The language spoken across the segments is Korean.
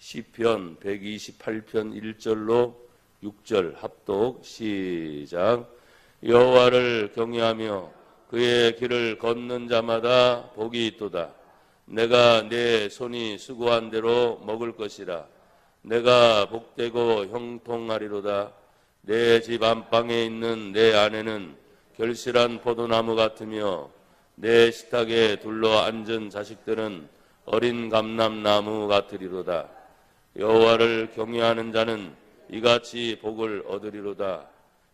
시편 128편 1절로 6절 합독 시작. 여호와를 경외하며 그의 길을 걷는 자마다 복이 있도다. 내가 내 손이 수고한 대로 먹을 것이라. 내가 복되고 형통하리로다. 내 집 안방에 있는 내 아내는 결실한 포도나무 같으며 내 식탁에 둘러 앉은 자식들은 어린 감람나무 같으리로다. 여호와를 경외하는 자는 이같이 복을 얻으리로다.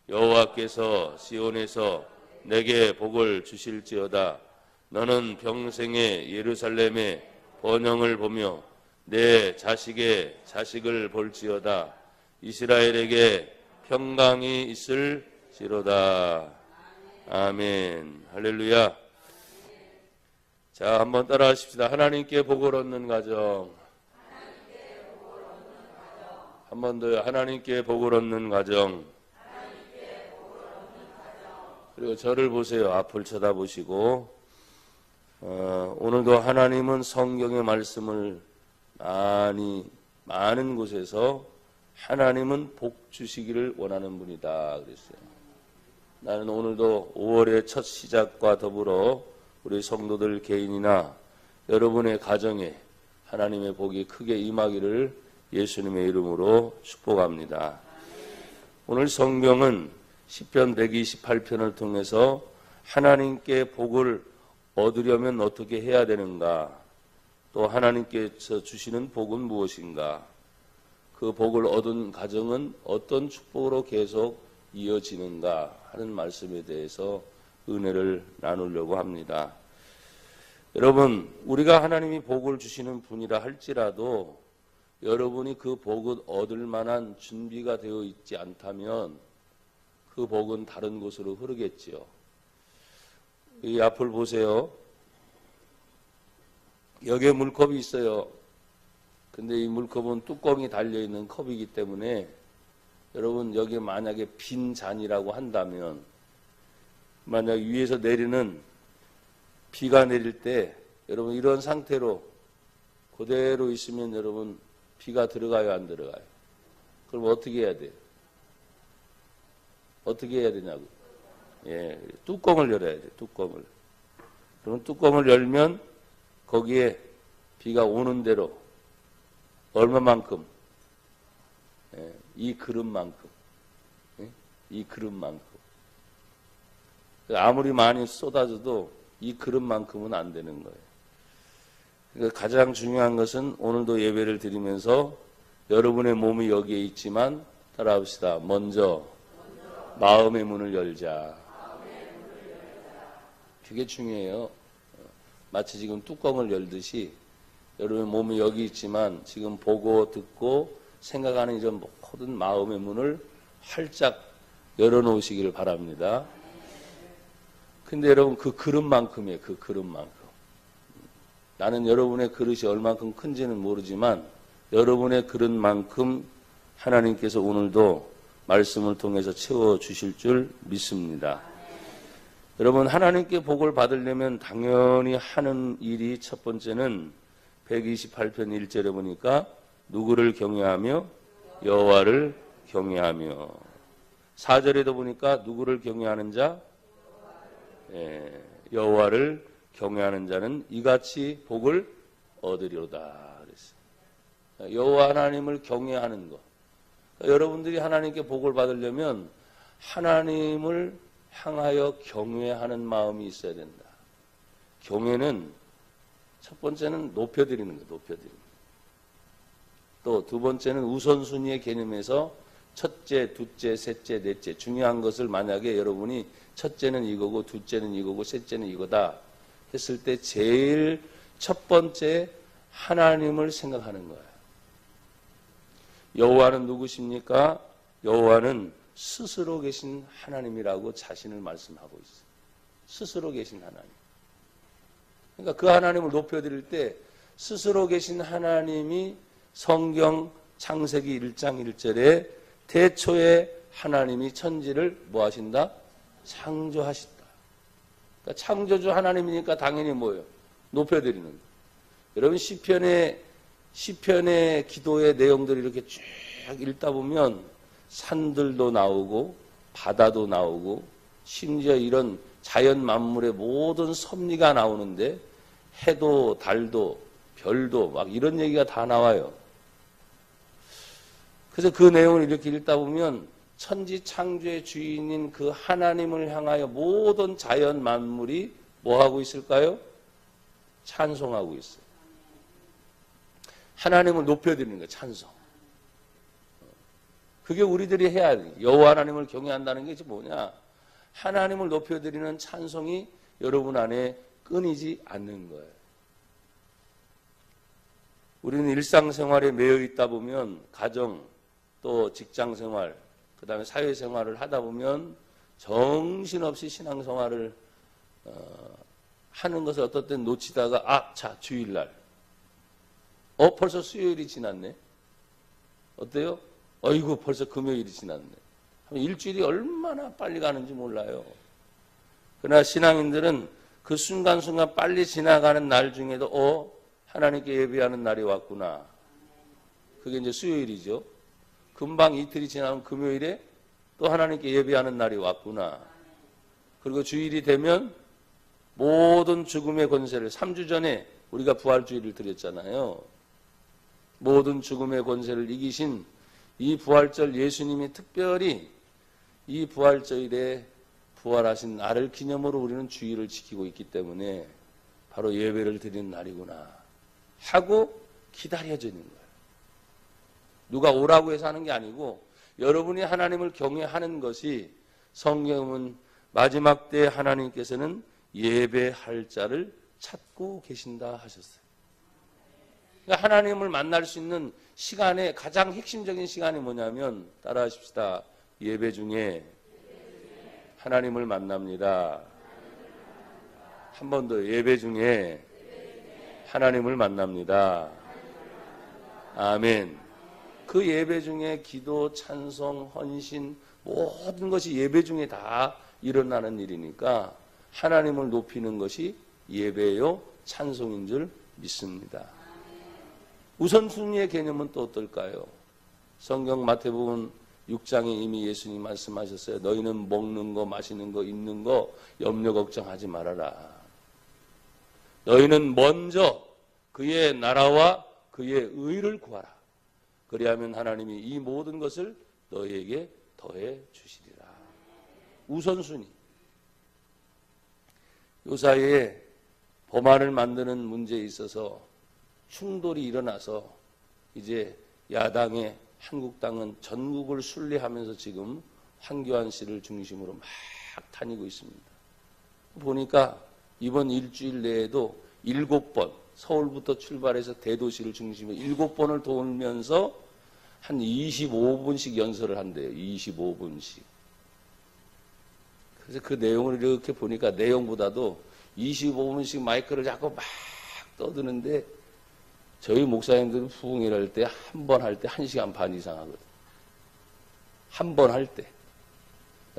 여호와께서 시온에서 내게 복을 주실지어다. 너는 평생에 예루살렘의 번영을 보며 내 자식의 자식을 볼지어다. 이스라엘에게 평강이 있을지로다. 아멘. 할렐루야. 자, 한번 따라 하십시다. 하나님께 복을 얻는 가정. 한 번 더요. 하나님께 복을 얻는 가정. 그리고 저를 보세요. 앞을 쳐다보시고 오늘도 하나님은 성경의 말씀을 많은 곳에서 하나님은 복 주시기를 원하는 분이다 그랬어요. 나는 오늘도 5월의 첫 시작과 더불어 우리 성도들 개인이나 여러분의 가정에 하나님의 복이 크게 임하기를 예수님의 이름으로 축복합니다. 오늘 성경은 시편 128편을 통해서 하나님께 복을 얻으려면 어떻게 해야 되는가, 또 하나님께서 주시는 복은 무엇인가, 그 복을 얻은 가정은 어떤 축복으로 계속 이어지는가 하는 말씀에 대해서 은혜를 나누려고 합니다. 여러분, 우리가 하나님이 복을 주시는 분이라 할지라도 여러분이 그 복을 얻을 만한 준비가 되어 있지 않다면 그 복은 다른 곳으로 흐르겠지요. 이 앞을 보세요. 여기에 물컵이 있어요. 근데 이 물컵은 뚜껑이 달려있는 컵이기 때문에 여러분, 여기 만약에 빈 잔이라고 한다면, 만약 위에서 내리는 비가 내릴 때 여러분 이런 상태로 그대로 있으면 여러분 비가 들어가요, 안 들어가요? 그럼 어떻게 해야 돼요? 어떻게 해야 되냐고. 예, 뚜껑을 열어야 돼요. 뚜껑을. 그러면 뚜껑을 열면 거기에 비가 오는 대로 얼마만큼? 예, 이 그릇만큼. 예? 이 그릇만큼. 아무리 많이 쏟아져도 이 그릇만큼은 안 되는 거예요. 그러니까 가장 중요한 것은 오늘도 예배를 드리면서 여러분의 몸이 여기에 있지만 따라합시다. 먼저 마음의 문을 열자. 그게 중요해요. 마치 지금 뚜껑을 열듯이 여러분의 몸이 여기 있지만 지금 보고 듣고 생각하는 이런 모든 마음의 문을 활짝 열어놓으시기를 바랍니다. 근데 여러분 그 그릇만큼이에요. 그 그릇만큼. 나는 여러분의 그릇이 얼만큼 큰지는 모르지만 여러분의 그릇만큼 하나님께서 오늘도 말씀을 통해서 채워주실 줄 믿습니다. 여러분, 하나님께 복을 받으려면 당연히 하는 일이 첫 번째는 128편 1절에 보니까 누구를 경외하며 여호와를 경외하며, 4절에도 보니까 누구를 경외하는 자? 여호와를 경외하는 자는 이같이 복을 얻으리로다 그랬어요. 여호와 하나님을 경외하는 것. 그러니까 여러분들이 하나님께 복을 받으려면 하나님을 향하여 경외하는 마음이 있어야 된다. 경외는 첫 번째는 높여드리는 거예요. 높여드리는 거. 또 두 번째는 우선순위의 개념에서 첫째, 둘째, 셋째, 넷째, 중요한 것을 만약에 여러분이 첫째는 이거고 둘째는 이거고 셋째는 이거다 했을 때 제일 첫 번째 하나님을 생각하는 거예요. 여호와는 누구십니까? 여호와는 스스로 계신 하나님이라고 자신을 말씀하고 있어요. 스스로 계신 하나님. 그러니까 그 하나님을 높여드릴 때 스스로 계신 하나님이 성경 창세기 1장 1절에 태초에 하나님이 천지를 뭐 하신다? 창조하신다. 그러니까 창조주 하나님이니까 당연히 뭐예요? 높여드리는 거예요. 여러분 시편에 시편의 기도의 내용들을 이렇게 쭉 읽다 보면 산들도 나오고 바다도 나오고 심지어 이런 자연 만물의 모든 섭리가 나오는데 해도 달도 별도 막 이런 얘기가 다 나와요. 그래서 그 내용을 이렇게 읽다 보면 천지 창조의 주인인 그 하나님을 향하여 모든 자연 만물이 뭐 하고 있을까요? 찬송하고 있어요. 하나님을 높여드리는 거예요. 찬송. 그게 우리들이 해야 돼. 여호와 하나님을 경외한다는 게 뭐냐? 하나님을 높여드리는 찬송이 여러분 안에 끊이지 않는 거예요. 우리는 일상생활에 매여 있다 보면 가정, 또 직장생활, 그 다음에 사회생활을 하다 보면 정신없이 신앙생활을 하는 것을 어떨 땐 놓치다가 자 주일날 벌써 수요일이 지났네. 어때요? 어이구 벌써 금요일이 지났네. 일주일이 얼마나 빨리 가는지 몰라요. 그러나 신앙인들은 그 순간순간 빨리 지나가는 날 중에도 하나님께 예배하는 날이 왔구나. 그게 이제 수요일이죠. 금방 이틀이 지나면 금요일에 또 하나님께 예배하는 날이 왔구나. 그리고 주일이 되면 모든 죽음의 권세를 3주 전에 우리가 부활주일을 드렸잖아요. 모든 죽음의 권세를 이기신 이 부활절 예수님이 특별히 이 부활절에 부활하신 날을 기념으로 우리는 주일을 지키고 있기 때문에 바로 예배를 드리는 날이구나 하고 기다려지는 거예요. 누가 오라고 해서 하는 게 아니고 여러분이 하나님을 경외하는 것이 성경은 마지막 때 하나님께서는 예배할 자를 찾고 계신다 하셨어요. 그러니까 하나님을 만날 수 있는 시간의 가장 핵심적인 시간이 뭐냐면 따라하십시다. 예배 중에 하나님을 만납니다. 한 번 더 예배 중에 하나님을 만납니다. 아멘. 그 예배 중에 기도, 찬송, 헌신 모든 것이 예배 중에 다 일어나는 일이니까 하나님을 높이는 것이 예배요 찬송인 줄 믿습니다. 우선순위의 개념은 또 어떨까요? 성경 마태복음 6장에 이미 예수님 말씀하셨어요. 너희는 먹는 거, 마시는 거, 입는 거 염려 걱정하지 말아라. 너희는 먼저 그의 나라와 그의 의를 구하라. 그리하면 하나님이 이 모든 것을 너희에게 더해 주시리라. 우선순위. 요 사이에 법안을 만드는 문제에 있어서 충돌이 일어나서 이제 야당의 한국당은 전국을 순례하면서 지금 황교안 씨를 중심으로 막 다니고 있습니다. 보니까 이번 일주일 내에도 7번 서울부터 출발해서 대도시를 중심으로 7번을 돌면서 한 25분씩 연설을 한대요. 25분씩. 그래서 그 내용을 이렇게 보니까 내용보다도 25분씩 마이크를 자꾸 막 떠드는데 저희 목사님들은 부흥회를 할 때 한 번 할 때 1시간 반 이상 하거든요. 한 번 할 때.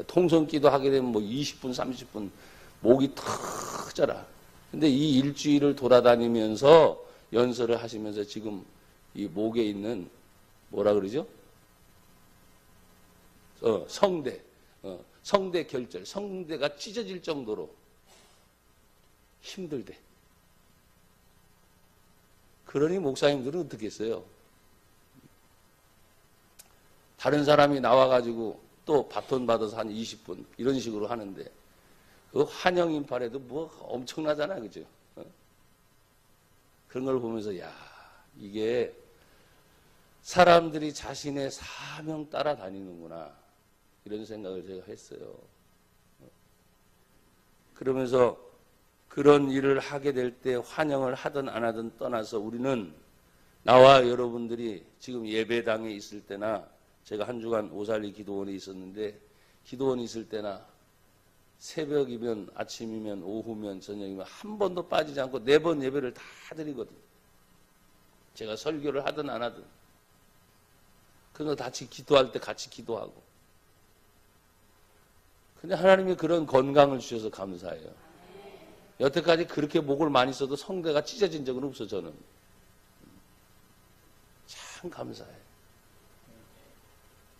통성기도 하게 되면 뭐 20분, 30분 목이 터져라. 근데 이 일주일을 돌아다니면서 연설을 하시면서 지금 이 목에 있는 뭐라 그러죠? 성대. 성대 결절. 성대가 찢어질 정도로 힘들대. 그러니 목사님들은 어떻게 했어요? 다른 사람이 나와가지고 또 바톤 받아서 한 20분 이런 식으로 하는데 그 환영 인파에도 뭐 엄청나잖아, 그죠? 그런 걸 보면서 야, 이게 사람들이 자신의 사명 따라다니는구나 이런 생각을 제가 했어요. 그러면서 그런 일을 하게 될 때 환영을 하든 안 하든 떠나서 우리는 나와 여러분들이 지금 예배당에 있을 때나 제가 한 주간 오살리 기도원에 있었는데 기도원에 있을 때나 새벽이면 아침이면 오후면 저녁이면 한 번도 빠지지 않고 4번 예배를 다 드리거든요. 제가 설교를 하든 안 하든 그런 거 같이 기도할 때 같이 기도하고. 근데 하나님이 그런 건강을 주셔서 감사해요. 여태까지 그렇게 목을 많이 써도 성대가 찢어진 적은 없어, 저는. 참 감사해.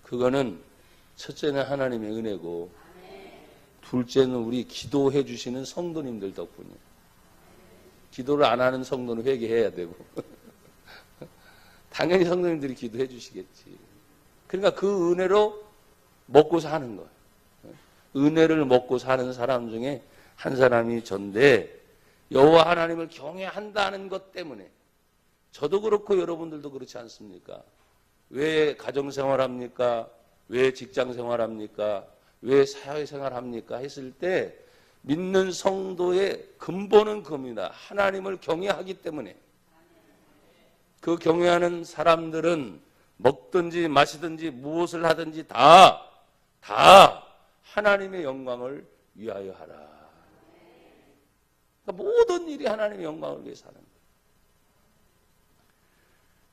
그거는 첫째는 하나님의 은혜고, 둘째는 우리 기도해 주시는 성도님들 덕분이에요. 기도를 안 하는 성도는 회개해야 되고 당연히 성도님들이 기도해 주시겠지. 그러니까 그 은혜로 먹고 사는 거예요. 은혜를 먹고 사는 사람 중에 한 사람이 전데, 여호와 하나님을 경외한다는 것 때문에, 저도 그렇고 여러분들도 그렇지 않습니까? 왜 가정생활합니까? 왜 직장생활합니까? 왜 사회생활합니까? 했을 때 믿는 성도의 근본은 그겁니다. 하나님을 경외하기 때문에. 그 경외하는 사람들은 먹든지 마시든지 무엇을 하든지 다 하나님의 영광을 위하여 하라. 그러니까 모든 일이 하나님의 영광을 위해서 하는 거예요.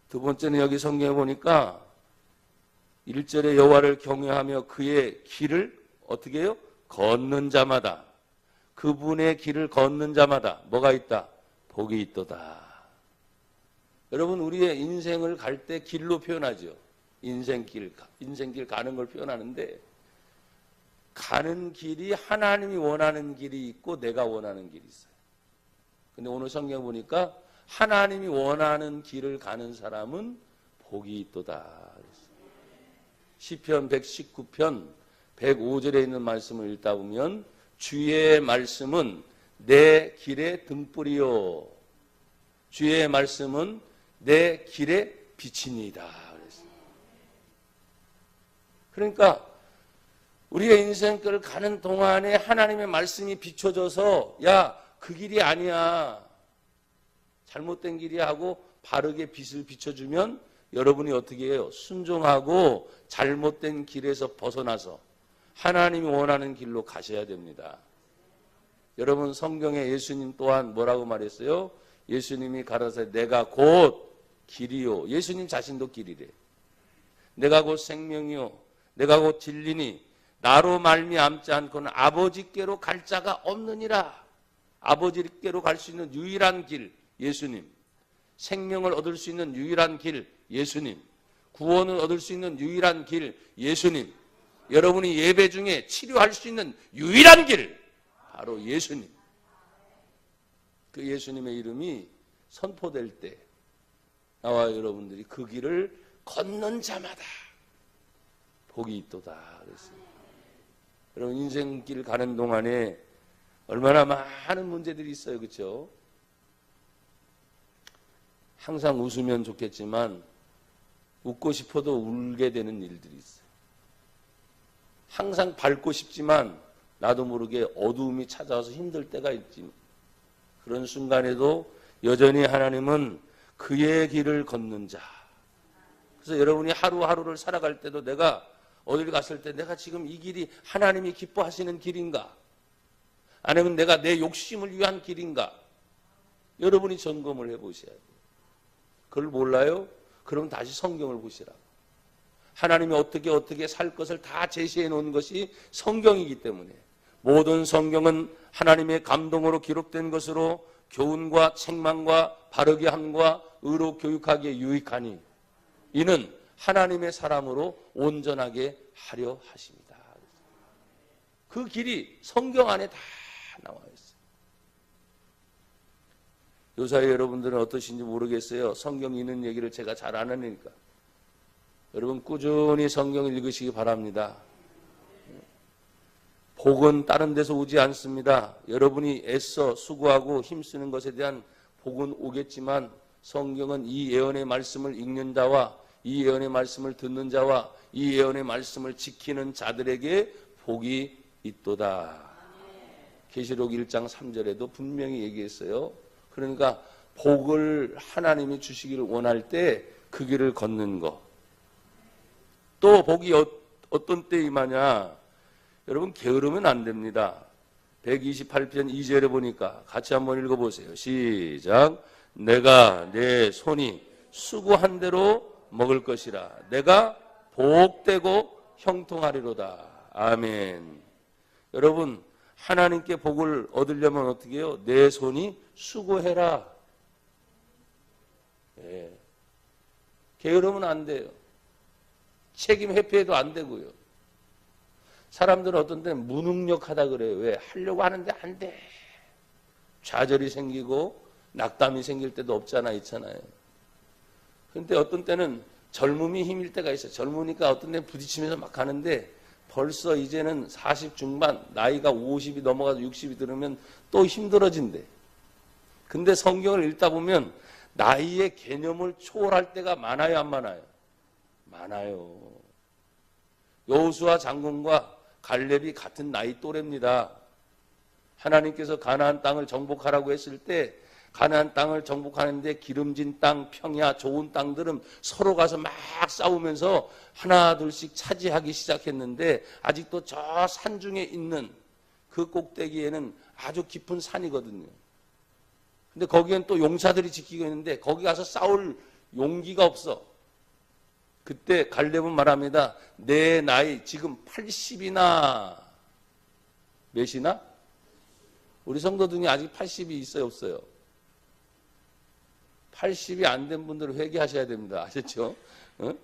두 번째는 여기 성경에 보니까 1절에 여호와를 경외하며 그의 길을 어떻게 해요? 걷는 자마다, 그분의 길을 걷는 자마다 뭐가 있다? 복이 있도다. 여러분, 우리의 인생을 갈 때 길로 표현하죠. 인생길 가는 걸 표현하는데, 가는 길이 하나님이 원하는 길이 있고 내가 원하는 길이 있어요. 근데 오늘 성경 보니까 하나님이 원하는 길을 가는 사람은 복이 있도다. 시편 119편 105절에 있는 말씀을 읽다 보면, 주의 말씀은 내 길의 등불이요, 주의 말씀은 내 길의 빛이니이다. 그러니까 우리가 인생길을 가는 동안에 하나님의 말씀이 비춰져서, 야, 그 길이 아니야, 잘못된 길이야 하고 바르게 빛을 비춰주면 여러분이 어떻게 해요? 순종하고 잘못된 길에서 벗어나서 하나님이 원하는 길로 가셔야 됩니다. 여러분, 성경에 예수님 또한 뭐라고 말했어요? 예수님이 가라사대 내가 곧 길이요. 예수님 자신도 길이래. 내가 곧 생명이요, 내가 곧 진리니 나로 말미암지 않고는 아버지께로 갈 자가 없느니라. 아버지께로 갈 수 있는 유일한 길 예수님, 생명을 얻을 수 있는 유일한 길 예수님, 구원을 얻을 수 있는 유일한 길 예수님, 여러분이 예배 중에 치료할 수 있는 유일한 길 바로 예수님. 그 예수님의 이름이 선포될 때 나와 여러분들이 그 길을 걷는 자마다 복이 있도다 그랬습니다. 여러분, 인생길 가는 동안에 얼마나 많은 문제들이 있어요. 그렇죠? 항상 웃으면 좋겠지만 웃고 싶어도 울게 되는 일들이 있어요. 항상 밝고 싶지만 나도 모르게 어두움이 찾아와서 힘들 때가 있지. 그런 순간에도 여전히 하나님은 그의 길을 걷는 자. 그래서 여러분이 하루하루를 살아갈 때도 내가 어딜 갔을 때 내가 지금 이 길이 하나님이 기뻐하시는 길인가? 아니면 내가 내 욕심을 위한 길인가? 여러분이 점검을 해보셔야 돼요. 그걸 몰라요? 그럼 다시 성경을 보시라고. 하나님이 어떻게 살 것을 다 제시해 놓은 것이 성경이기 때문에, 모든 성경은 하나님의 감동으로 기록된 것으로 교훈과 책망과 바르게 함과 의로 교육하기에 유익하니 이는 하나님의 사람으로 온전하게 하려 하십니다. 그 길이 성경 안에 다 나와 있어요. 요사이 여러분들은 어떠신지 모르겠어요. 성경 읽는 얘기를 제가 잘 안 하니까. 여러분, 꾸준히 성경을 읽으시기 바랍니다. 복은 다른 데서 오지 않습니다. 여러분이 애써 수고하고 힘쓰는 것에 대한 복은 오겠지만, 성경은 이 예언의 말씀을 읽는 자와 이 예언의 말씀을 듣는 자와 이 예언의 말씀을 지키는 자들에게 복이 있도다. 계시록 1장 3절에도 분명히 얘기했어요. 그러니까 복을 하나님이 주시기를 원할 때 그 길을 걷는 것. 또 복이 어떤 때 임하냐? 여러분, 게으르면 안 됩니다. 128편 2절에 보니까 같이 한번 읽어보세요. 시작. 내가 내 손이 수고한 대로 먹을 것이라. 내가 복되고 형통하리로다. 아멘. 여러분, 하나님께 복을 얻으려면 어떻게 해요? 내 손이 수고해라. 예. 게으르면 안 돼요. 책임 회피해도 안 되고요. 사람들은 어떤 때는 무능력하다 그래요. 왜? 하려고 하는데 안 돼. 좌절이 생기고 낙담이 생길 때도 없잖아, 있잖아요. 그런데 어떤 때는 젊음이 힘일 때가 있어요. 젊으니까 어떤 때는 부딪히면서 막 하는데 벌써 이제는 40 중반, 나이가 50이 넘어가서 60이 들으면 또 힘들어진대. 근데 성경을 읽다 보면 나이의 개념을 초월할 때가 많아요, 안 많아요? 많아요. 여호수아 장군과 갈렙이 같은 나이 또래입니다. 하나님께서 가나안 땅을 정복하라고 했을 때 가나안 땅을 정복하는데 기름진 땅, 평야, 좋은 땅들은 서로 가서 막 싸우면서 하나 둘씩 차지하기 시작했는데 아직도 저 산중에 있는 그 꼭대기에는 아주 깊은 산이거든요. 근데 거기엔 또 용사들이 지키고 있는데 거기 가서 싸울 용기가 없어. 그때 갈렙은 말합니다. 내 나이 지금 80이나 몇이나? 우리 성도 중에 아직 80이 있어요, 없어요? 80이 안 된 분들은 회개하셔야 됩니다. 아셨죠? 어?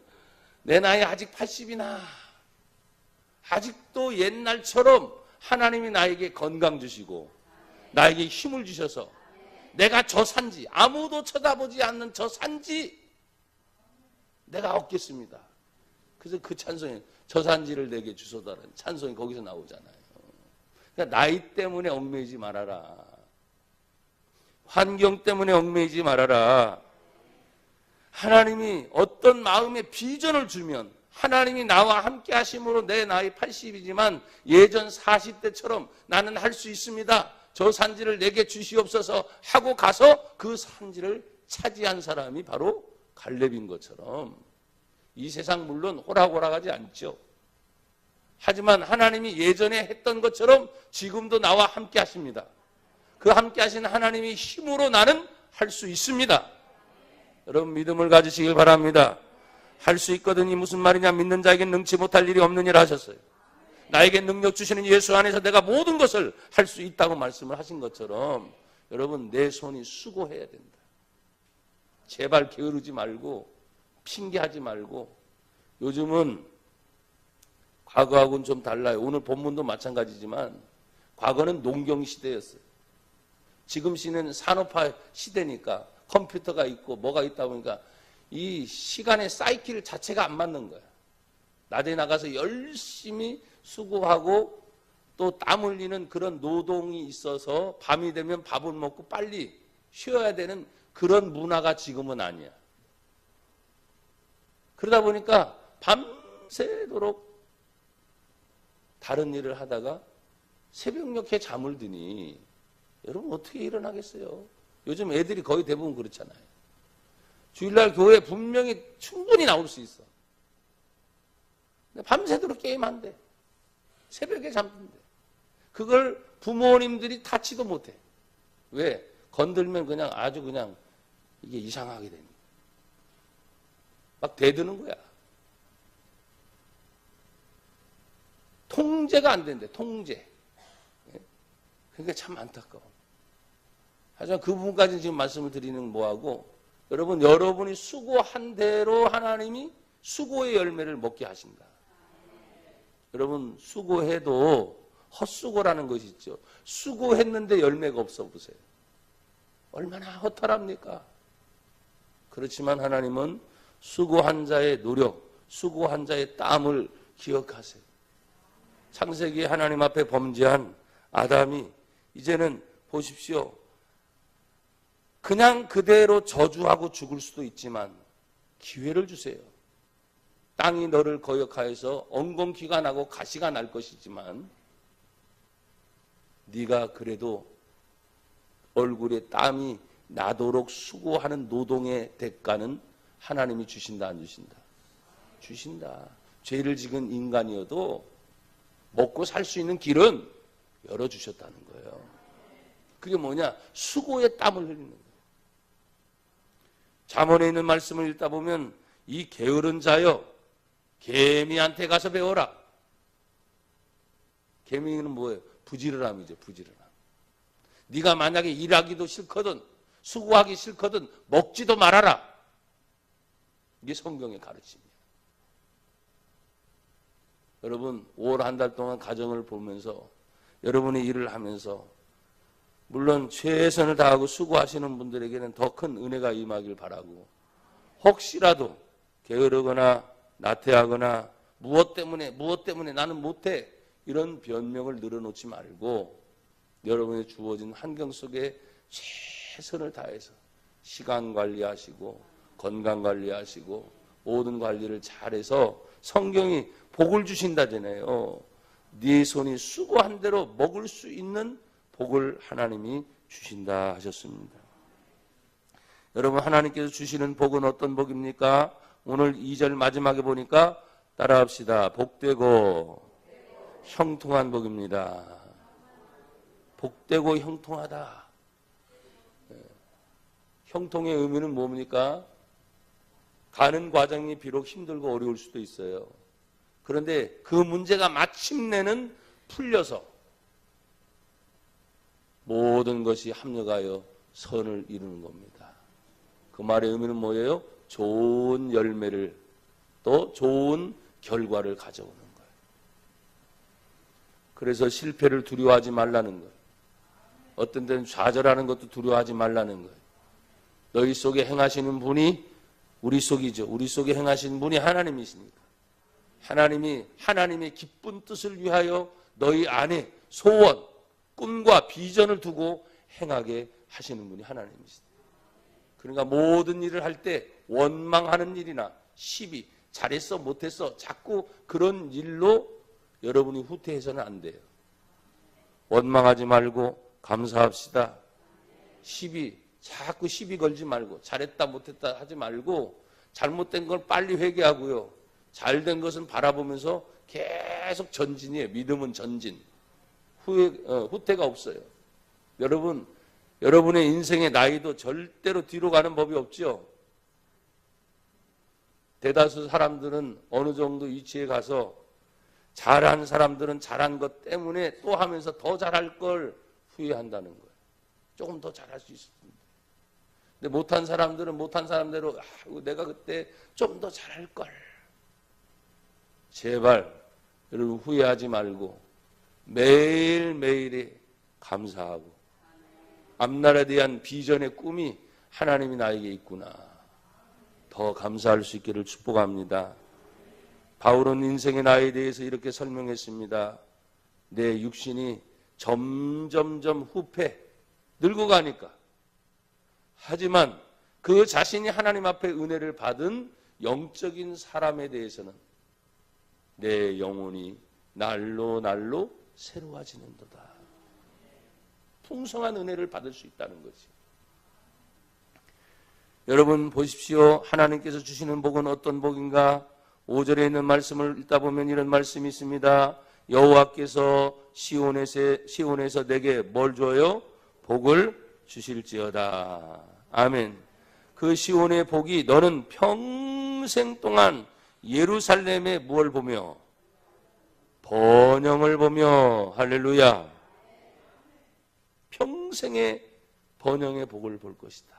내 나이 아직 80이나. 아직도 옛날처럼 하나님이 나에게 건강 주시고 나에게 힘을 주셔서 내가 저 산지, 아무도 쳐다보지 않는 저 산지 내가 얻겠습니다. 그래서 그 찬송이 저 산지를 내게 주소다라는 찬송이 거기서 나오잖아요. 그러니까 나이 때문에 얽매이지 말아라. 환경 때문에 얽매이지 말아라. 하나님이 어떤 마음의 비전을 주면 하나님이 나와 함께 하심으로 내 나이 80이지만 예전 40대처럼 나는 할 수 있습니다. 저 산지를 내게 주시옵소서 하고 가서 그 산지를 차지한 사람이 바로 갈렙인 것처럼 이 세상 물론 호락호락하지 않죠. 하지만 하나님이 예전에 했던 것처럼 지금도 나와 함께 하십니다. 그 함께 하신 하나님의 힘으로 나는 할 수 있습니다. 여러분 믿음을 가지시길 바랍니다. 할 수 있거든이 무슨 말이냐? 믿는 자에겐 능치 못할 일이 없느니라 하셨어요. 나에게 능력 주시는 예수 안에서 내가 모든 것을 할 수 있다고 말씀을 하신 것처럼 여러분 내 손이 수고해야 된다. 제발 게으르지 말고 핑계하지 말고. 요즘은 과거하고는 좀 달라요. 오늘 본문도 마찬가지지만 과거는 농경 시대였어요. 지금 시는 산업화 시대니까 컴퓨터가 있고 뭐가 있다 보니까 이 시간의 사이클 자체가 안 맞는 거야. 낮에 나가서 열심히 수고하고 또 땀 흘리는 그런 노동이 있어서 밤이 되면 밥을 먹고 빨리 쉬어야 되는 그런 문화가 지금은 아니야. 그러다 보니까 밤새도록 다른 일을 하다가 새벽녘에 잠을 드니 여러분 어떻게 일어나겠어요? 요즘 애들이 거의 대부분 그렇잖아요. 주일날 교회 분명히 충분히 나올 수 있어. 근데 밤새도록 게임한대. 새벽에 잠든대. 그걸 부모님들이 타치도 못해. 왜? 건들면 그냥 아주 그냥 이게 이상하게 되니. 막 대드는 거야. 통제가 안 된대. 통제. 그러니까 참 안타까워. 하지만 그 부분까지는 지금 말씀을 드리는 뭐하고 여러분 여러분이 수고한 대로 하나님이 수고의 열매를 먹게 하신다. 여러분 수고해도 헛수고라는 것이 있죠. 수고했는데 열매가 없어 보세요. 얼마나 허탈합니까? 그렇지만 하나님은 수고한 자의 노력, 수고한 자의 땀을 기억하세요. 창세기에 하나님 앞에 범죄한 아담이 이제는 보십시오. 그냥 그대로 저주하고 죽을 수도 있지만 기회를 주세요. 땅이 너를 거역하여서 엉겅퀴가 나고 가시가 날 것이지만 네가 그래도 얼굴에 땀이 나도록 수고하는 노동의 대가는 하나님이 주신다 안 주신다? 주신다. 죄를 지은 인간이어도 먹고 살 수 있는 길은 열어주셨다는 거예요. 그게 뭐냐? 수고의 땀을 흘리는 거예요. 잠언에 있는 말씀을 읽다 보면 이 게으른 자여 개미한테 가서 배워라. 개미는 뭐예요? 부지런함이죠. 부지런함. 네가 만약에 일하기도 싫거든 수고하기 싫거든 먹지도 말아라. 이게 성경의 가르침이에요. 여러분 5월 한 달 동안 가정을 보면서 여러분의 일을 하면서 물론 최선을 다하고 수고하시는 분들에게는 더 큰 은혜가 임하길 바라고, 혹시라도 게으르거나 나태하거나 무엇 때문에 나는 못해 이런 변명을 늘어놓지 말고 여러분의 주어진 환경 속에 최선을 다해서 시간 관리하시고 건강 관리하시고 모든 관리를 잘해서 성경이 복을 주신다잖아요. 네 손이 수고한 대로 먹을 수 있는 복을 하나님이 주신다 하셨습니다. 여러분 하나님께서 주시는 복은 어떤 복입니까? 오늘 2절 마지막에 보니까 따라합시다. 복되고 형통한 복입니다. 복되고 형통하다. 형통의 의미는 뭡니까? 가는 과정이 비록 힘들고 어려울 수도 있어요. 그런데 그 문제가 마침내는 풀려서 모든 것이 합력하여 선을 이루는 겁니다. 그 말의 의미는 뭐예요? 좋은 열매를 또 좋은 결과를 가져오는 거예요. 그래서 실패를 두려워하지 말라는 거예요. 어떤 때는 좌절하는 것도 두려워하지 말라는 거예요. 너희 속에 행하시는 분이 우리 속이죠. 우리 속에 행하시는 분이 하나님이시니까. 하나님이 하나님의 기쁜 뜻을 위하여 너희 안에 소원, 꿈과 비전을 두고 행하게 하시는 분이 하나님이시다. 그러니까 모든 일을 할 때 원망하는 일이나 시비, 잘했어 못했어 자꾸 그런 일로 여러분이 후퇴해서는 안 돼요. 원망하지 말고 감사합시다. 자꾸 시비 걸지 말고 잘했다 못했다 하지 말고 잘못된 걸 빨리 회개하고요. 잘된 것은 바라보면서 계속 전진이에요. 믿음은 전진. 후퇴가 없어요. 여러분의 인생의 나이도 절대로 뒤로 가는 법이 없죠. 대다수 사람들은 어느 정도 위치에 가서 잘한 사람들은 잘한 것 때문에 또 하면서 더 잘할 걸 후회한다는 거예요. 조금 더 잘할 수 있을 텐데. 근데 못한 사람들은 못한 사람대로 내가 그때 좀 더 잘할 걸. 제발 여러분 후회하지 말고 매일매일에 감사하고 앞날에 대한 비전의 꿈이 하나님이 나에게 있구나. 더 감사할 수 있기를 축복합니다. 바울은 인생의 나이에 대해서 이렇게 설명했습니다. 내 육신이 점점점 후패 늙어가니까. 하지만 그 자신이 하나님 앞에 은혜를 받은 영적인 사람에 대해서는 내 영혼이 날로 날로 새로워지는도다. 풍성한 은혜를 받을 수 있다는 거지. 여러분 보십시오. 하나님께서 주시는 복은 어떤 복인가? 5절에 있는 말씀을 읽다 보면 이런 말씀이 있습니다. 여호와께서 시온에서 내게 뭘 줘요? 복을 주실지어다. 아멘. 그 시온의 복이 너는 평생 동안 예루살렘에 무엇을 보며? 번영을 보며. 할렐루야. 평생의 번영의 복을 볼 것이다.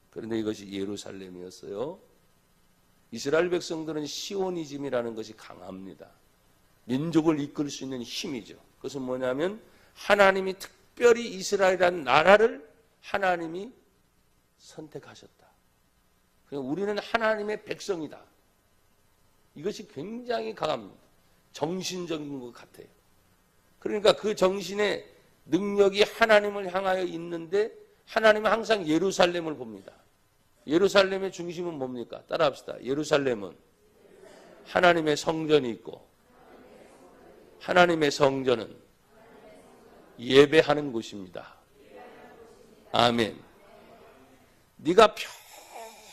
그런데 이것이 예루살렘이었어요. 이스라엘 백성들은 시오니즘이라는 것이 강합니다. 민족을 이끌 수 있는 힘이죠. 그것은 뭐냐면 하나님이 특별히 이스라엘이라는 나라를 하나님이 선택하셨다. 그러니까 우리는 하나님의 백성이다. 이것이 굉장히 강합니다. 정신적인 것 같아요. 그러니까 그 정신의 능력이 하나님을 향하여 있는데 하나님은 항상 예루살렘을 봅니다. 예루살렘의 중심은 뭡니까? 따라합시다. 예루살렘은 하나님의 성전이 있고 하나님의 성전은 예배하는 곳입니다. 아멘. 네가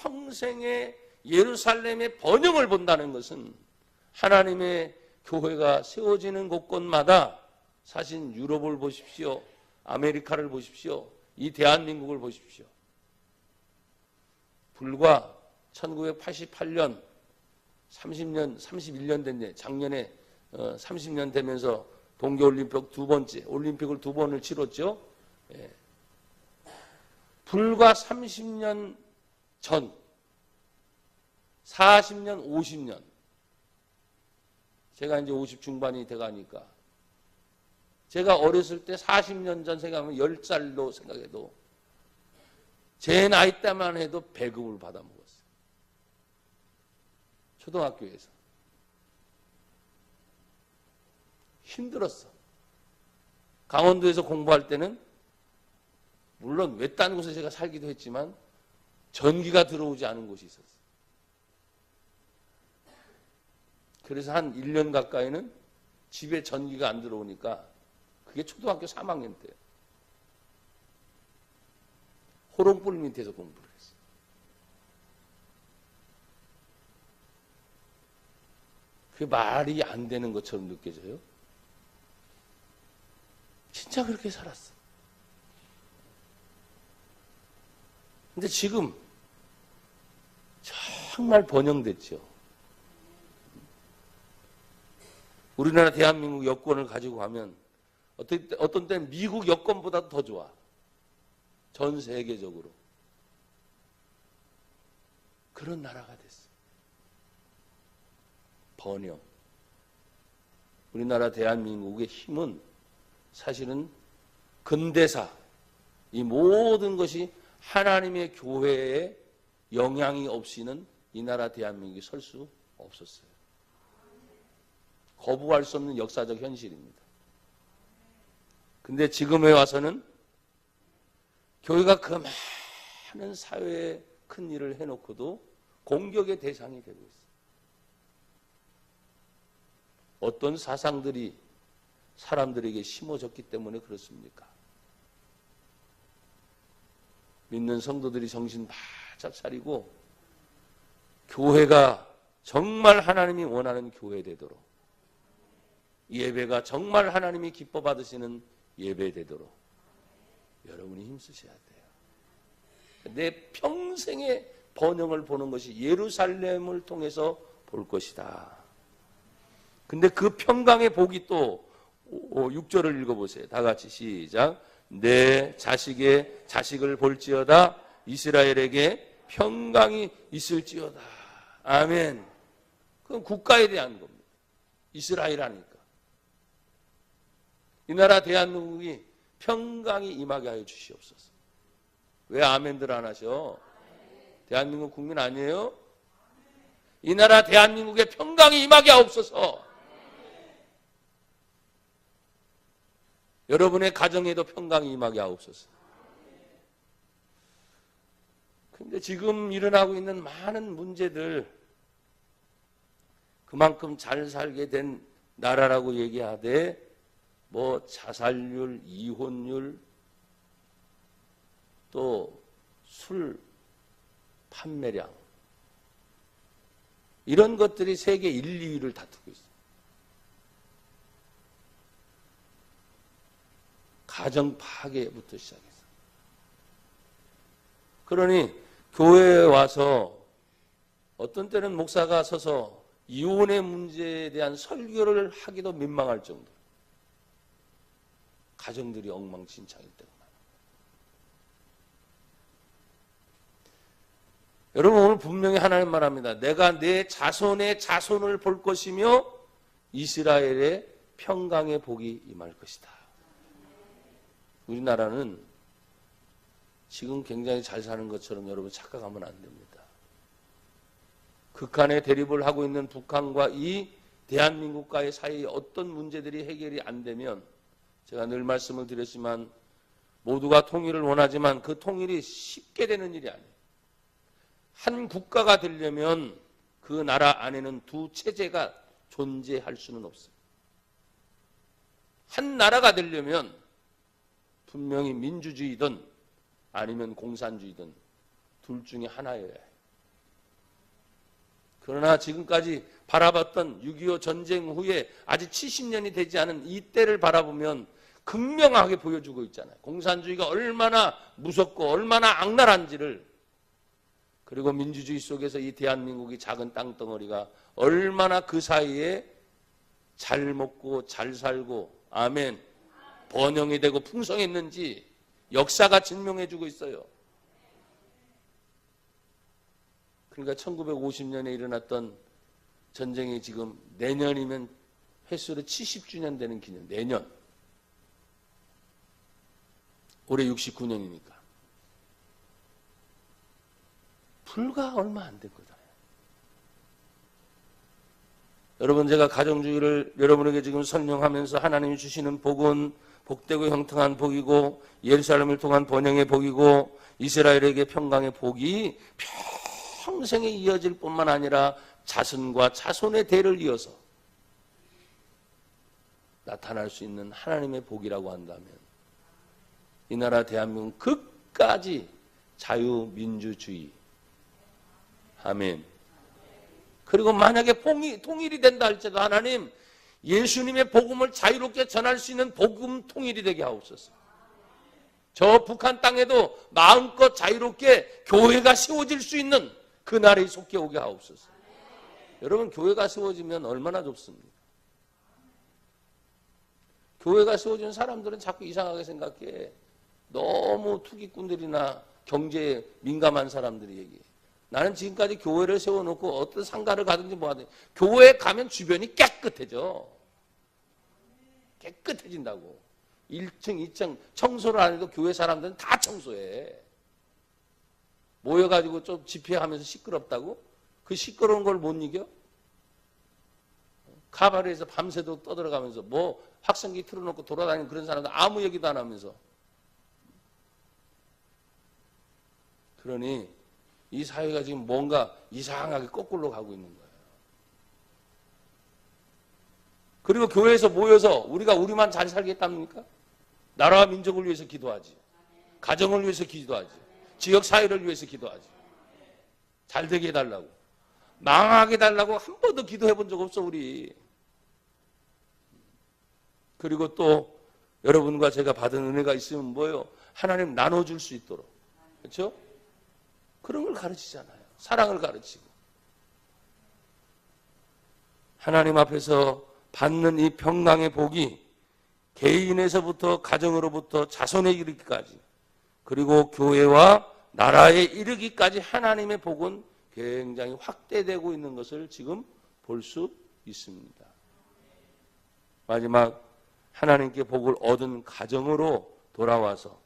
평생에 예루살렘의 번영을 본다는 것은 하나님의 교회가 세워지는 곳곳마다 사실 유럽을 보십시오. 아메리카를 보십시오. 이 대한민국을 보십시오. 불과 1988년 31년 됐네. 작년에 30년 되면서 동계올림픽 두 번째 올림픽을 두 번을 치렀죠. 예. 불과 30년 전 40년, 50년. 제가 이제 50 중반이 돼가니까. 제가 어렸을 때 40년 전 생각하면 10살로 생각해도 제 나이 때만 해도 배급을 받아 먹었어요. 초등학교에서. 힘들었어. 강원도에서 공부할 때는 물론 외딴 곳에 제가 살기도 했지만 전기가 들어오지 않은 곳이 있었어요. 그래서 한 1년 가까이는 집에 전기가 안 들어오니까 그게 초등학교 3학년 때예요. 호롱불 밑에서 공부를 했어요. 그게 말이 안 되는 것처럼 느껴져요. 진짜 그렇게 살았어. 근데 지금 정말 번영됐죠. 우리나라 대한민국 여권을 가지고 가면 어떤 때는 미국 여권보다도 더 좋아. 전 세계적으로. 그런 나라가 됐어. 번영. 우리나라 대한민국의 힘은 사실은 근대사, 이 모든 것이 하나님의 교회에 영향이 없이는 이 나라 대한민국이 설 수 없었어요. 거부할 수 없는 역사적 현실입니다. 근데 지금에 와서는 교회가 그 많은 사회에 큰 일을 해놓고도 공격의 대상이 되고 있어요. 어떤 사상들이 사람들에게 심어졌기 때문에 그렇습니까? 믿는 성도들이 정신 바짝 차리고 교회가 정말 하나님이 원하는 교회 되도록, 예배가 정말 하나님이 기뻐 받으시는 예배 되도록 여러분이 힘쓰셔야 돼요. 내 평생의 번영을 보는 것이 예루살렘을 통해서 볼 것이다. 근데 그 평강의 복이 또 6절을 읽어보세요. 다 같이 시작. 내 자식의 자식을 볼지어다. 이스라엘에게 평강이 있을지어다. 아멘. 그건 국가에 대한 겁니다. 이스라엘 하니까. 이 나라 대한민국이 평강이 임하게 하여 주시옵소서. 왜 아멘들 안 하셔? 대한민국 국민 아니에요? 이 나라 대한민국에 평강이 임하게 하옵소서. 여러분의 가정에도 평강이 임하게 하옵소서. 그런데 지금 일어나고 있는 많은 문제들, 그만큼 잘 살게 된 나라라고 얘기하되 뭐 자살률, 이혼율, 또 술 판매량, 이런 것들이 세계 1, 2위를 다투고 있어요. 가정 파괴부터 시작해서. 그러니 교회에 와서 어떤 때는 목사가 서서 이혼의 문제에 대한 설교를 하기도 민망할 정도로 가정들이 엉망진창일 때가 많아요. 여러분, 오늘 분명히 하나님 말합니다. 내가 내 자손의 자손을 볼 것이며 이스라엘의 평강의 복이 임할 것이다. 우리나라는 지금 굉장히 잘 사는 것처럼 여러분 착각하면 안 됩니다. 극한의 대립을 하고 있는 북한과 이 대한민국과의 사이에 어떤 문제들이 해결이 안 되면, 제가 늘 말씀을 드렸지만 모두가 통일을 원하지만 그 통일이 쉽게 되는 일이 아니에요. 한 국가가 되려면 그 나라 안에는 두 체제가 존재할 수는 없어요. 한 나라가 되려면 분명히 민주주의든 아니면 공산주의든 둘 중에 하나여야 해요. 그러나 지금까지 바라봤던 6.25 전쟁 후에 아직 70년이 되지 않은 이 때를 바라보면 극명하게 보여주고 있잖아요. 공산주의가 얼마나 무섭고 얼마나 악랄한지를, 그리고 민주주의 속에서 이 대한민국이 작은 땅덩어리가 얼마나 그 사이에 잘 먹고 잘 살고, 아멘, 번영이 되고 풍성했는지 역사가 증명해주고 있어요. 그러니까 1950년에 일어났던 전쟁이 지금 내년이면 횟수로 70주년 되는 기념, 내년. 올해 69년이니까. 불과 얼마 안 된 거다. 여러분, 제가 가정주의를 여러분에게 지금 설명하면서 하나님이 주시는 복은 복되고 형통한 복이고 예루살렘을 통한 번영의 복이고 이스라엘에게 평강의 복이 평생에 이어질 뿐만 아니라 자손과 자손의 대를 이어서 나타날 수 있는 하나님의 복이라고 한다면 이 나라 대한민국 끝까지 자유민주주의. 아멘. 그리고 만약에 통일이 된다 할지라도 하나님 예수님의 복음을 자유롭게 전할 수 있는 복음 통일이 되게 하옵소서. 저 북한 땅에도 마음껏 자유롭게 교회가 세워질 수 있는 그 날에 속해 오게 하옵소서. 여러분, 교회가 세워지면 얼마나 좋습니까? 교회가 세워진 사람들은 자꾸 이상하게 생각해. 너무 투기꾼들이나 경제에 민감한 사람들이 얘기해. 나는 지금까지 교회를 세워놓고 어떤 상가를 가든지 뭐하든지 교회에 가면 주변이 깨끗해져. 깨끗해진다고. 1층, 2층 청소를 안 해도 교회 사람들은 다 청소해. 모여가지고 좀 집회하면서 시끄럽다고? 그 시끄러운 걸 못 이겨? 카바레에서 밤새도록 떠들어가면서 뭐 확성기 틀어놓고 돌아다니는 그런 사람들 아무 얘기도 안 하면서. 그러니 이 사회가 지금 뭔가 이상하게 거꾸로 가고 있는 거예요. 그리고 교회에서 모여서 우리가 우리만 잘 살겠답니까? 나라와 민족을 위해서 기도하지. 가정을 위해서 기도하지. 지역 사회를 위해서 기도하지. 잘 되게 해달라고. 망하게 해달라고 한 번도 기도해 본 적 없어 우리. 그리고 또 여러분과 제가 받은 은혜가 있으면 뭐예요? 하나님 나눠줄 수 있도록. 그렇죠? 그런 걸 가르치잖아요. 사랑을 가르치고. 하나님 앞에서 받는 이 평강의 복이 개인에서부터 가정으로부터 자손에 이르기까지 그리고 교회와 나라에 이르기까지 하나님의 복은 굉장히 확대되고 있는 것을 지금 볼 수 있습니다. 마지막 하나님께 복을 얻은 가정으로 돌아와서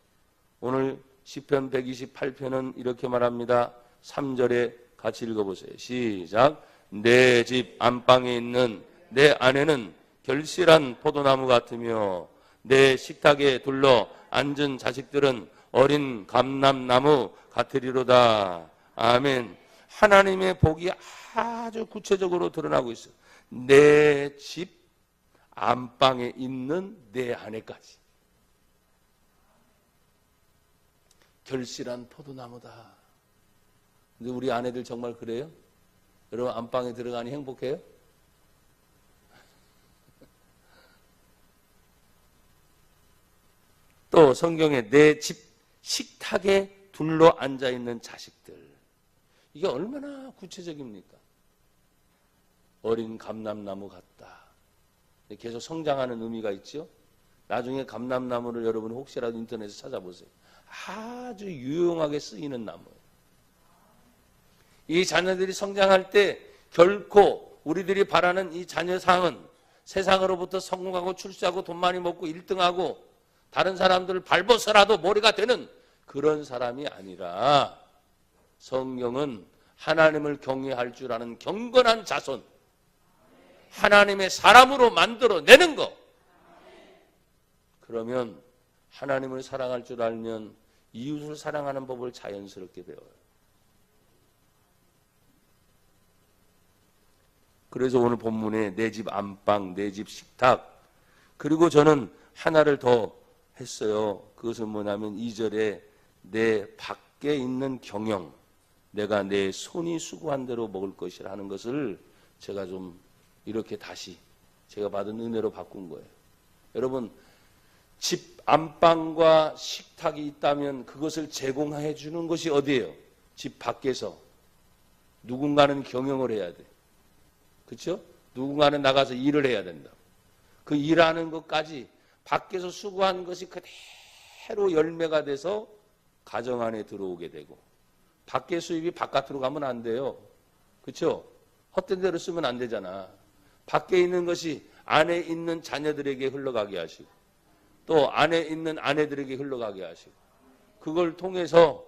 오늘 시편 128편은 이렇게 말합니다. 3절에 같이 읽어보세요. 시작. 내 집 안방에 있는 내 아내는 결실한 포도나무 같으며 내 식탁에 둘러 앉은 자식들은 어린 감람나무 같으리로다. 아멘. 하나님의 복이 아주 구체적으로 드러나고 있어요. 내 집 안방에 있는 내 아내까지. 결실한 포도나무다. 근데 우리 아내들 정말 그래요? 여러분 안방에 들어가니 행복해요? 또 성경에 내 집 식탁에 둘러 앉아있는 자식들. 이게 얼마나 구체적입니까? 어린 감람나무 같다. 계속 성장하는 의미가 있죠. 나중에 감람나무를 여러분 혹시라도 인터넷에 찾아보세요. 아주 유용하게 쓰이는 나무예요. 이 자녀들이 성장할 때 결코 우리들이 바라는 이 자녀상은 세상으로부터 성공하고 출세하고 돈 많이 먹고 1등하고 다른 사람들을 밟아서라도 머리가 되는 그런 사람이 아니라 성경은 하나님을 경외할 줄 아는 경건한 자손, 하나님의 사람으로 만들어내는 것. 그러면 하나님을 사랑할 줄 알면 이웃을 사랑하는 법을 자연스럽게 배워요. 그래서 오늘 본문에 내 집 안방, 내 집 식탁, 그리고 저는 하나를 더 했어요. 그것은 뭐냐면 2절에 내 밖에 있는 경영, 내가 내 손이 수고한 대로 먹을 것이라 하는 것을 제가 좀 이렇게 다시 제가 받은 은혜로 바꾼 거예요. 여러분, 집 안방과 식탁이 있다면 그것을 제공해 주는 것이 어디예요? 집 밖에서. 누군가는 경영을 해야 돼. 그렇죠? 누군가는 나가서 일을 해야 된다. 그 일하는 것까지 밖에서 수고한 것이 그대로 열매가 돼서 가정 안에 들어오게 되고 밖에 수입이 바깥으로 가면 안 돼요. 그렇죠? 헛된 데로 쓰면 안 되잖아. 밖에 있는 것이 안에 있는 자녀들에게 흘러가게 하시고 또 안에 있는 아내들에게 흘러가게 하시고 그걸 통해서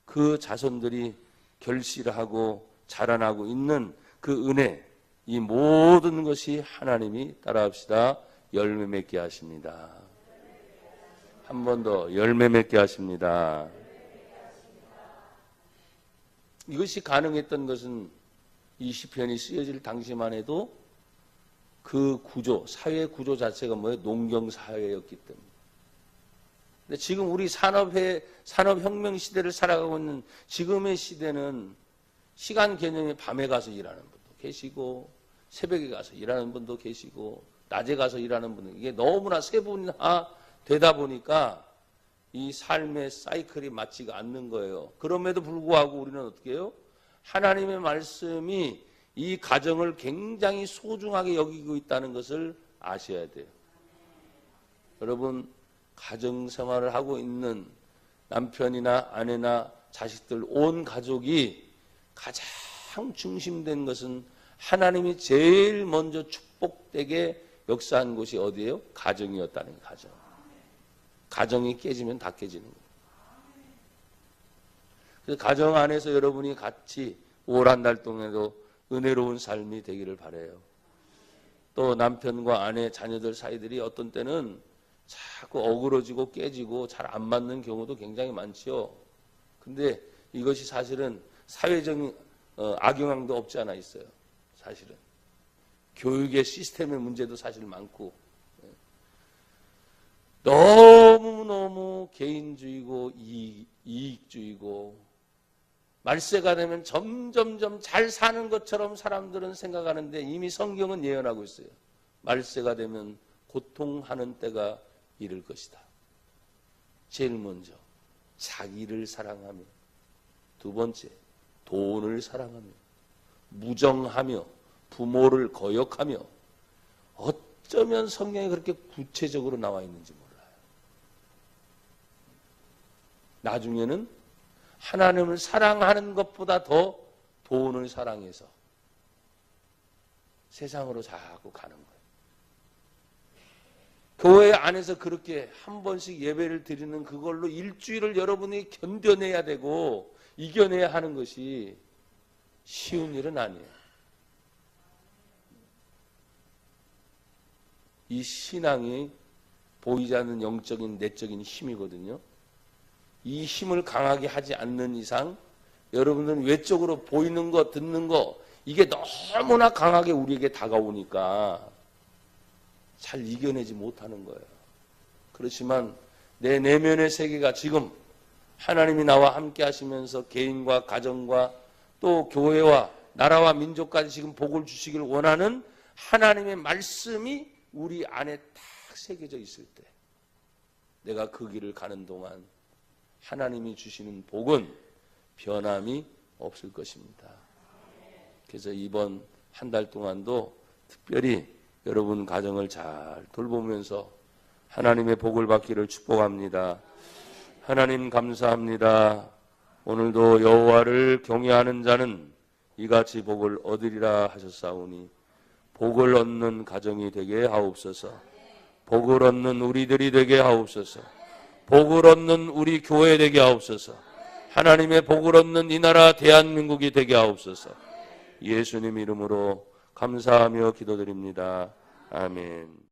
그 자손들이 결실하고 자라나고 있는 그 은혜, 이 모든 것이 하나님이 따라합시다. 열매 맺게 하십니다. 한 번 더 열매 맺게 하십니다. 이것이 가능했던 것은 이 시편이 쓰여질 당시만 해도 그 구조, 사회 구조 자체가 뭐예요? 농경사회였기 때문에. 근데 지금 우리 산업혁명 시대를 살아가고 있는 지금의 시대는 시간 개념이 밤에 가서 일하는 분도 계시고 새벽에 가서 일하는 분도 계시고 낮에 가서 일하는 분도 이게 너무나 세분화되다 보니까 이 삶의 사이클이 맞지가 않는 거예요. 그럼에도 불구하고 우리는 어떻게 해요? 하나님의 말씀이 이 가정을 굉장히 소중하게 여기고 있다는 것을 아셔야 돼요. 여러분, 가정생활을 하고 있는 남편이나 아내나 자식들 온 가족이 가장 중심된 것은 하나님이 제일 먼저 축복되게 역사한 곳이 어디예요? 가정이었다는 거예요. 가정. 가정이 깨지면 다 깨지는 거예요. 그래서 가정 안에서 여러분이 같이 올 한 달 동안에도 은혜로운 삶이 되기를 바라요. 또 남편과 아내, 자녀들 사이들이 어떤 때는 자꾸 어그러지고 깨지고 잘 안 맞는 경우도 굉장히 많죠. 근데 이것이 사실은 사회적인 악영향도 없지 않아 있어요. 사실은. 교육의 시스템의 문제도 사실 많고 너무너무 개인주의고 이익주의고 말세가 되면 점점점 잘 사는 것처럼 사람들은 생각하는데 이미 성경은 예언하고 있어요. 말세가 되면 고통하는 때가 이를 것이다. 제일 먼저 자기를 사랑하며 두 번째 돈을 사랑하며 무정하며 부모를 거역하며 어쩌면 성경에 그렇게 구체적으로 나와 있는지 몰라요. 나중에는 하나님을 사랑하는 것보다 더 돈을 사랑해서 세상으로 자꾸 가는 거예요. 교회 안에서 그렇게 한 번씩 예배를 드리는 그걸로 일주일을 여러분이 견뎌내야 되고 이겨내야 하는 것이 쉬운 일은 아니에요. 이 신앙이 보이지 않는 영적인 내적인 힘이거든요. 이 힘을 강하게 하지 않는 이상 여러분들은 외적으로 보이는 거 듣는 거 이게 너무나 강하게 우리에게 다가오니까 잘 이겨내지 못하는 거예요. 그렇지만 내 내면의 세계가 지금 하나님이 나와 함께 하시면서 개인과 가정과 또 교회와 나라와 민족까지 지금 복을 주시기를 원하는 하나님의 말씀이 우리 안에 딱 새겨져 있을 때 내가 그 길을 가는 동안 하나님이 주시는 복은 변함이 없을 것입니다. 그래서 이번 한 달 동안도 특별히 여러분 가정을 잘 돌보면서 하나님의 복을 받기를 축복합니다. 하나님 감사합니다. 오늘도 여호와를 경외하는 자는 이같이 복을 얻으리라 하셨사오니 복을 얻는 가정이 되게 하옵소서. 복을 얻는 우리들이 되게 하옵소서. 복을 얻는 우리 교회 되게 하옵소서. 하나님의 복을 얻는 이 나라 대한민국이 되게 하옵소서. 예수님 이름으로 감사하며 기도드립니다. 아멘.